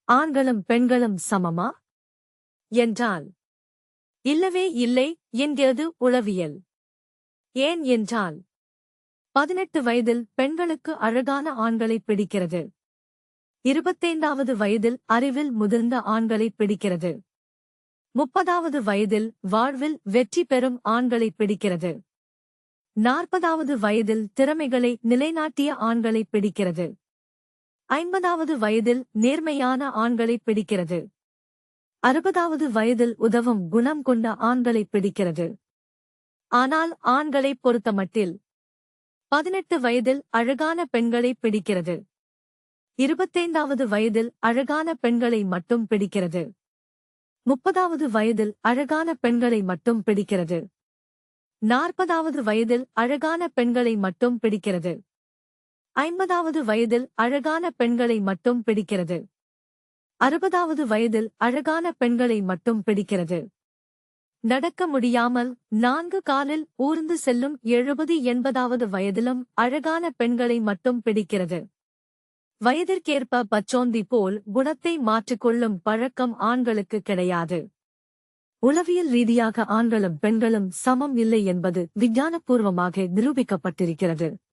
ஆண்களும் பெண்களும் சமமா என்றால் இல்லவே இல்லை என்கிறது உளவியல். ஏன் என்றால் 18 வயதில் பெண்களுக்கு அழகான ஆண்களை பிடிக்கிறது. 25வது வயதில் அறிவில் முதிர்ந்த ஆண்களை பிடிக்கிறது. 30வது வயதில் வாழ்வில் வெற்றி பெறும் ஆண்களை பிடிக்கிறது. 40வது வயதில் திறமைகளை நிலைநாட்டிய ஆண்களை பிடிக்கிறது. 50வது வயதில் நேர்மையான ஆண்களை பிடிக்கிறது. 60வது வயதில் உதவும் குணம் கொண்ட ஆண்களை பிடிக்கிறது. ஆனால் ஆண்களைப் பொறுத்தமட்டில் 18 வயதில் அழகான பெண்களை பிடிக்கிறது. 25வது வயதில் அழகான பெண்களை மட்டும் பிடிக்கிறது. 30வது வயதில் அழகான பெண்களை மட்டும் பிடிக்கிறது. 40வது வயதில் அழகான பெண்களை மட்டும் பிடிக்கிறது. 50வது வயதில் அழகான பெண்களை மட்டும் பிடிக்கிறது. 60வது வயதில் அழகான பெண்களை மட்டும் பிடிக்கிறது. நடக்க முடியாமல் 4 காலில் ஊர்ந்து செல்லும் 70-80வது வயதிலும் அழகான பெண்களை மட்டும் பிடிக்கிறது. வயதிற்கேற்ப பச்சோந்தி போல் குணத்தை மாற்றிக்கொள்ளும் பழக்கம் ஆண்களுக்கு கிடையாது. உளவியல் ரீதியாக ஆண்களும் பெண்களும் சமம் இல்லை என்பது விஞ்ஞானபூர்வமாக நிரூபிக்கப்பட்டிருக்கிறது.